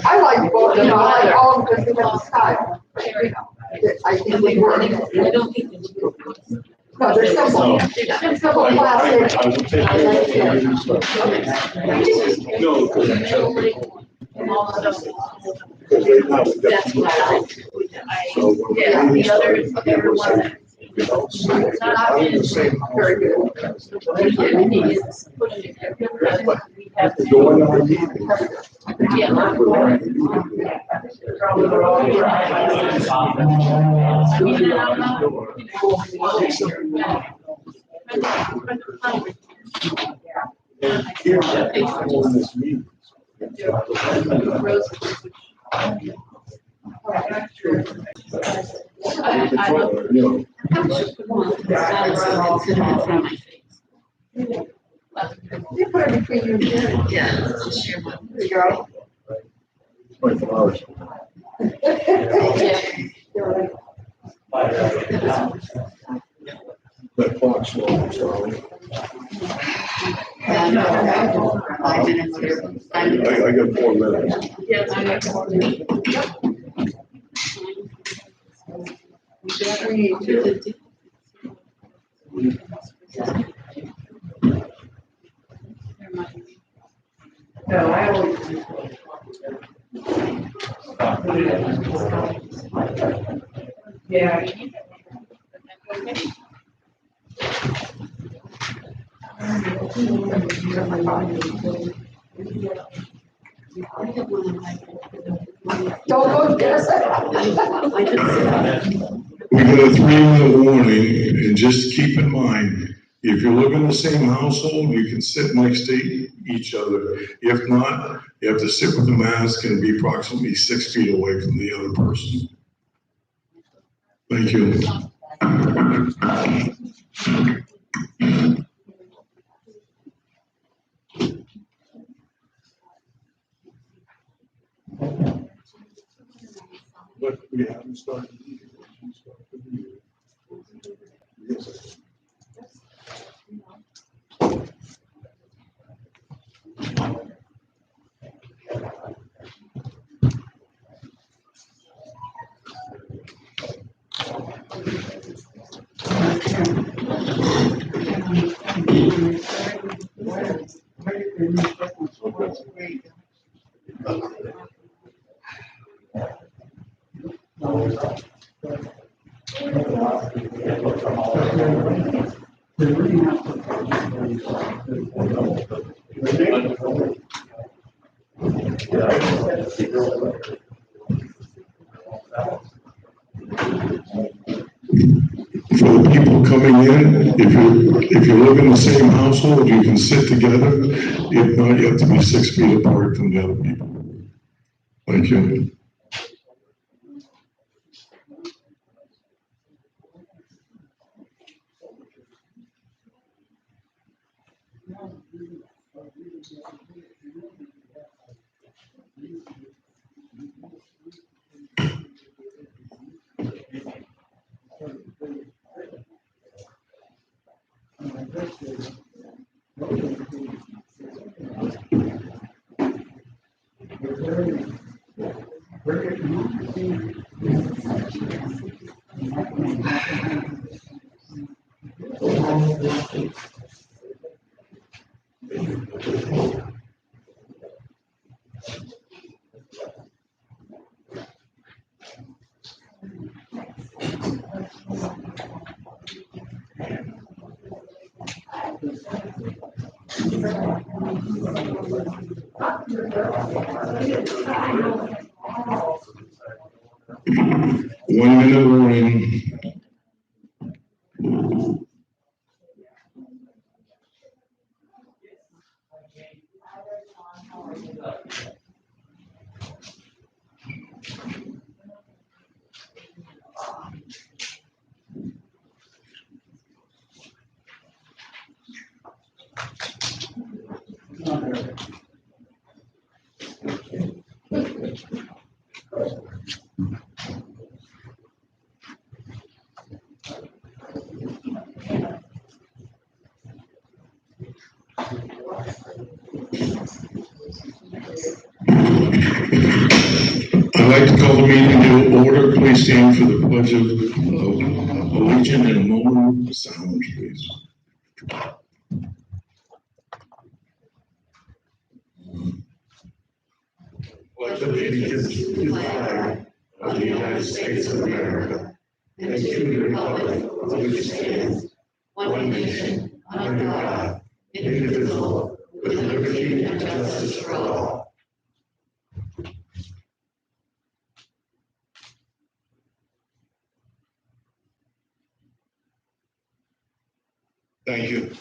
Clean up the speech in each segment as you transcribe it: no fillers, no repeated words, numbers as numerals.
I like both, I like all of them because they have the style. I think they work. I don't think they do. No, they're simple. They're simple, classic. I like it. No, because right now we got. That's what I like. So, Yeah, the others, everyone. you know, so I'm the same. Very good. Going on. Here, in this meeting. You You put it between you and Jerry. Yeah, just share one. There you go. 24 hours. That clock's slow, Charlie. 5 minutes here. I got 4 minutes. Yes, I got 4 minutes. We need to. No, I always. Yeah. Don't go there. We got a 3-minute warning, and just keep in mind, if you live in the same household, you can sit next to each other. If not, you have to sit with the mask and be approximately 6 feet away from the other person. Thank you. But we haven't started. Yes. For the people coming in, if you live in the same household, you can sit together. If not, you have to be 6 feet apart from the other people. Thank you. One minute warning. like to call the meeting to order. Please stand for the pledge of allegiance in a moment of silence, please. Pledge allegiance to the flag of the United States of America and to the republic for which it stands, one nation, under God, indivisible, with liberty and justice for all. Thank you.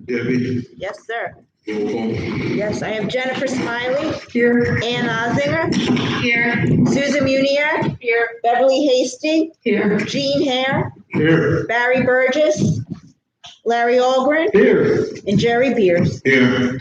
Debbie? Yes, sir. Roll call. Yes, I have Jennifer Smiley, Here. Ann Ozinger, Here. Susan Munier, Here. Beverly Hasty, Here. Jean Hare, Here. Barry Burgess, Larry Algren, Here. and Jerry Beers. Here.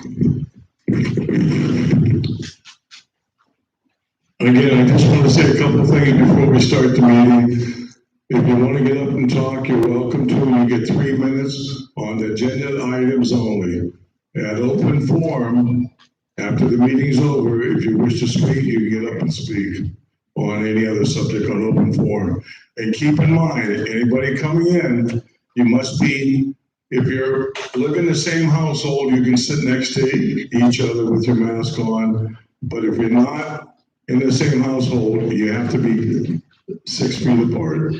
Again, I just want to say a couple of things before we start the meeting. If you want to get up and talk, you're welcome to. You get 3 minutes on the agenda items only. At open forum, after the meeting's over, if you wish to speak, you can get up and speak on any other subject on open forum. And keep in mind, anybody coming in, you must be, if you're living in the same household, you can sit next to each other with your mask on. But if you're not in the same household, you have to be 6 feet apart.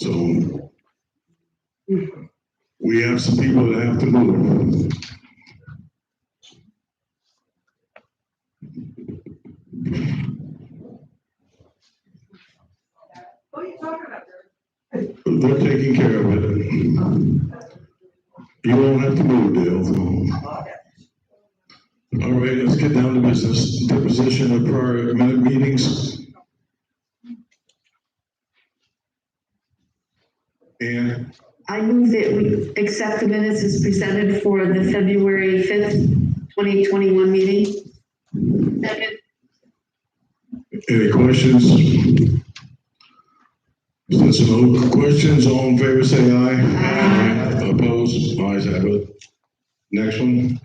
So we have some people that have to move. What are you talking about? They're taking care of it. You won't have to move, Dale. All right, let's get down to business. Deposition of prior minute meetings. And I move that we accept the minutes as presented for the February 5th, 2021 meeting. Second. any questions? Since no questions, all in favor say aye. Aye. Opposed? Ayes have it. Next one.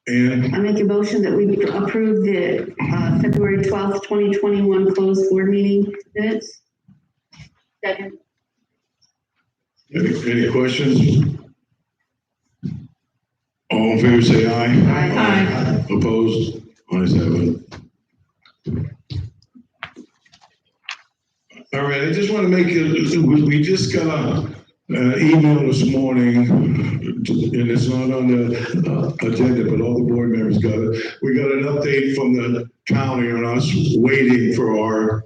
And I make a motion that we approve the February 12th, 2021 closed board meeting minutes. Second. any questions? All in favor say aye. Aye. Opposed? Ayes have it. All right, I just want to make it, we just got an email this morning, and it's not on the agenda, but all the board members got it. We got an update from the county on us waiting for our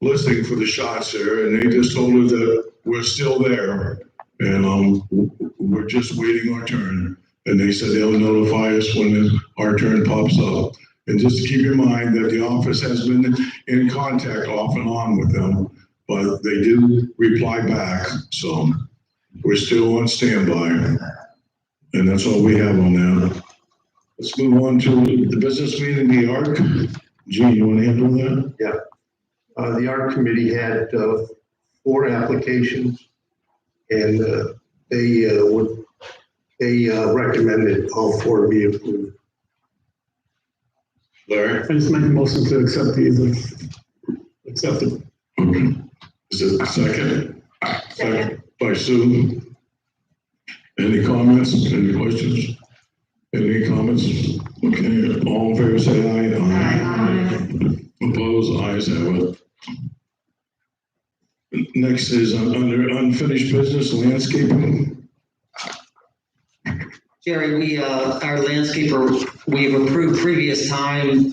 listing for the shots there, and they just told us that we're still there, and we're just waiting our turn. And they said they'll notify us when our turn pops up. And just keep in mind that the office has been in contact off and on with them, but they do reply back, so we're still on standby. And that's all we have on that. Let's move on to the business meeting, the ARC. Gene, you want to handle that? The art committee had 4 applications, and they recommended all 4 be approved. Larry? I just make a motion to accept these as accepted. Okay. Is it a second? Second by Sue. Any comments, any questions? Any comments? Okay, all in favor say aye. Aye. Opposed, ayes have it. Next is under unfinished business, landscaping. Jerry, our landscaper, we've approved previous time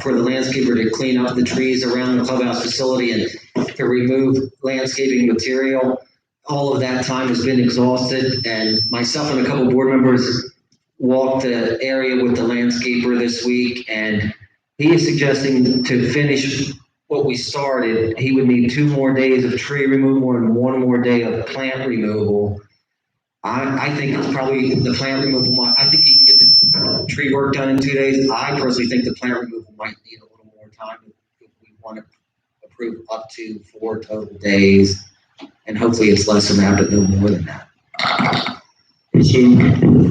for the landscaper to clean up the trees around the clubhouse facility and to remove landscaping material. All of that time has been exhausted, and myself and a couple board members walked the area with the landscaper this week, and he is suggesting to finish what we started, he would need 2 more days of tree removal and 1 more day of plant removal. I think it's probably the plant removal. I think he can get the tree work done in 2 days. I personally think the plant removal might need a little more time if we want to approve up to 4 total days. And hopefully it's less than that, but no more than that. So,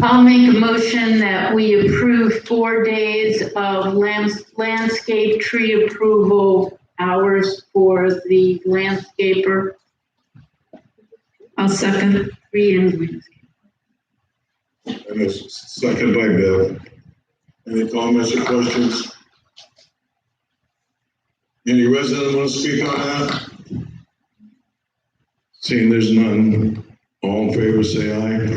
I'll make a motion that we approve 4 days of landscape tree approval hours for the landscaper. I'll second. Tree and landscape. and it's second by Bill. Any comments or questions? Any resident want to speak on that? Seeing there's none, all in favor, say aye.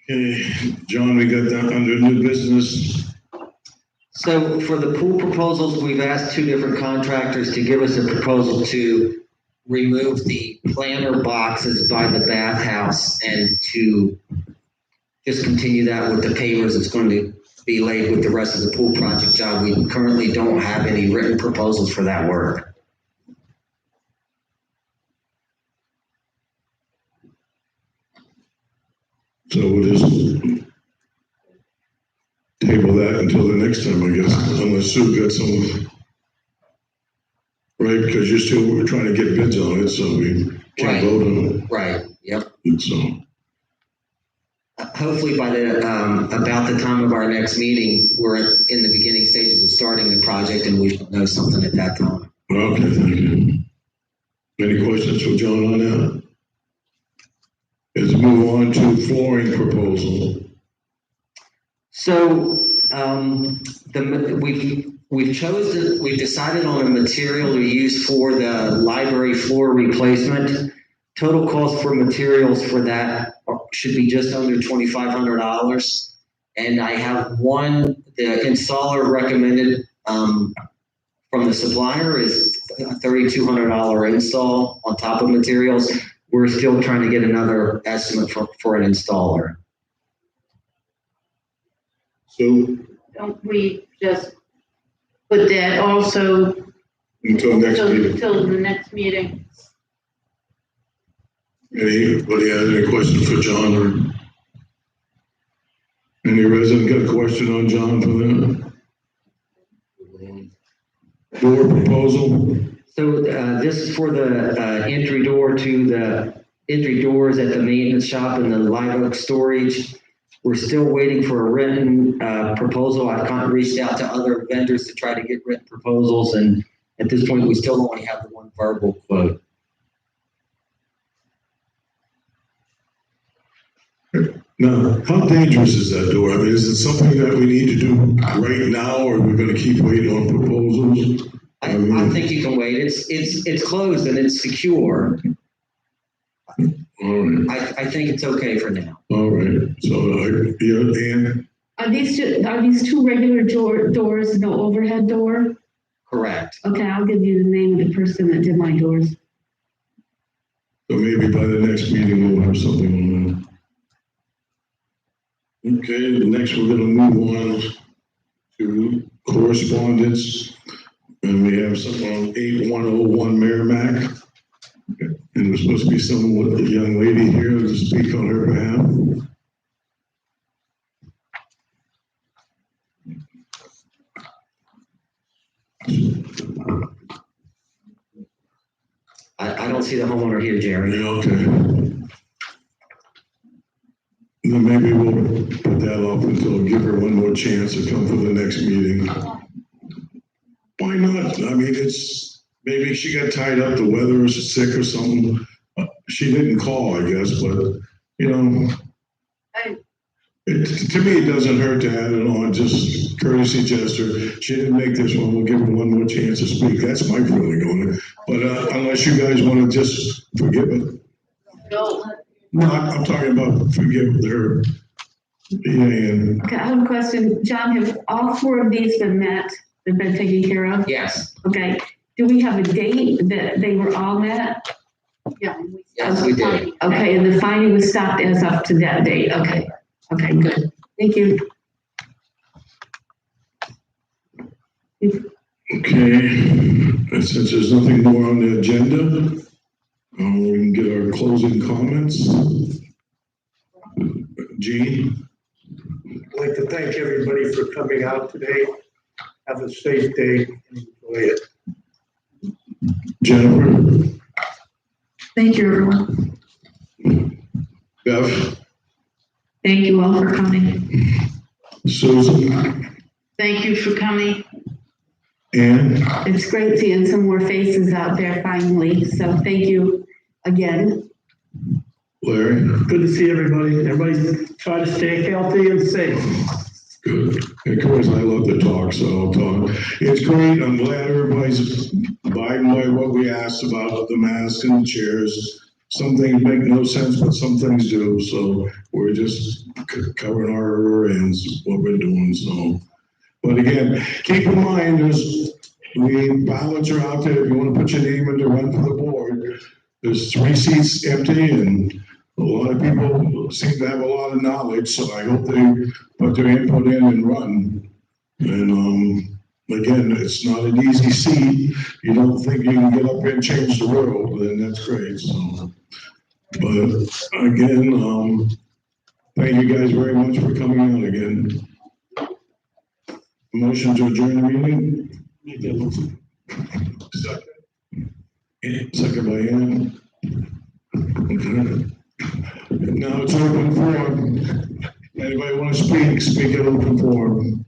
Okay, John, we got that under new business. So for the pool proposals, we've asked 2 different contractors to give us a proposal to remove the planter boxes by the bathhouse and to just continue that with the pavers that's going to be laid with the rest of the pool project job. We currently don't have any written proposals for that work. So we'll just table that until the next time, I guess, unless Sue got some. Right, because we're trying to get bids on it, so we can't Right. vote on Right, yep. it, so. Hopefully by the, about the time of our next meeting, we're in the beginning stages of starting the project and we should know something at that time. Okay, thank you. Any questions for John on that? Let's move on to flooring proposal. So, we've decided on a material to use for the library floor replacement. Total cost for materials for that should be just under $2,500. And I have the installer recommended, from the supplier is a $3,200 install on top of materials. We're still trying to get another estimate for an installer. So Don't we just put that also until next meeting. till the next meeting? Anybody has any questions for John or? Any resident got a question on John for that? Door proposal? So this is for the entry doors at the maintenance shop and the live oak storage. We're still waiting for a written proposal. I've kind of reached out to other vendors to try to get written proposals, and at this point, we still only have the one verbal quote. Now, how dangerous is that door? I mean, is it something that we need to do right now, or are we gonna keep waiting on proposals? I think you can wait. It's closed and it's secure. All right, I think it's okay for now. all right, so, yeah, and, Are these 2 regular doors, no overhead door? Correct. Okay, I'll give you the name of the person that did my doors. so maybe by the next meeting, we'll have something on that. Okay, next we're gonna move on to correspondence. And we have something on 8101 Merrimack. And there's supposed to be someone, a young lady here to speak on her behalf. I don't see the homeowner here, Jerry. Yeah, okay. Then maybe we'll put that off until, give her one more chance to come for the next meeting. Why not? I mean, maybe she got tied up, the weather was sick or something. She didn't call, I guess, but, you know, to me, it doesn't hurt to add it on, just courtesy gesture. She didn't make this one, we'll give her one more chance to speak. That's my feeling on it. But unless you guys want to just forgive it. No, I'm talking about forgive her. Yeah, and Okay, I have a question. John, have all 4 of these been met, they've been taken care of? Yes, Okay, do we have a date that they were all met? Yeah. yes, we did. Okay, and the finding was stopped as up to that date, okay. Okay, good, thank you. okay, and since there's nothing more on the agenda, we can get our closing comments. Gene? I'd like to thank everybody for coming out today. Have a safe day and enjoy it. Jennifer, Thank you, everyone. Beth, Thank you all for coming. Susan, Thank you for coming. Ann, It's great seeing some more faces out there finally, so thank you again. Larry. Good to see everybody. Everybody try to stay healthy and safe. Good. Of course, I love to talk, so I'll talk. It's great. I'm glad everybody's abiding by what we asked about the masks and the chairs. Some things make no sense, but some things do. So we're just covering our rear ends, what we're doing. So, but again, keep in mind, ballots are out there. If you want to put your name in to run for the board, there's 3 seats empty, and a lot of people seem to have a lot of knowledge, so I hope they put their input in and run. And, again, it's not an easy seat. You don't think you can get up here and change the world, then that's great, so. But again, thank you guys very much for coming out again. Motion to adjourn the meeting? Second. Second by Ann. Okay. Now it's open forum. Anybody want to speak, speak at open forum.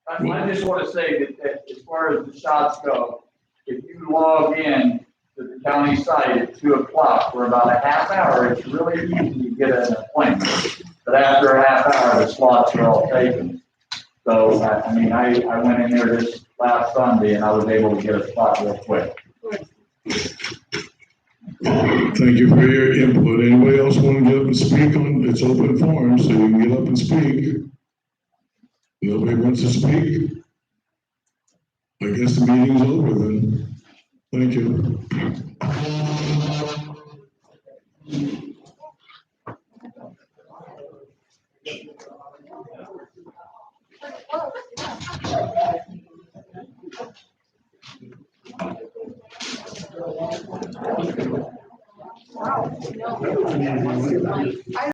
I just want to say that as far as the shots go, if you log in to the county site at 2:00 for about a half hour, it's really easy to get an appointment. But after a half hour, the slots are all taken. So, I mean, I went in there this last Sunday and I was able to get a spot real quick. Thank you for your input. Anybody else want to get up and speak on, it's open forum, so you can get up and speak. Nobody wants to speak? I guess the meeting's over then. Thank you.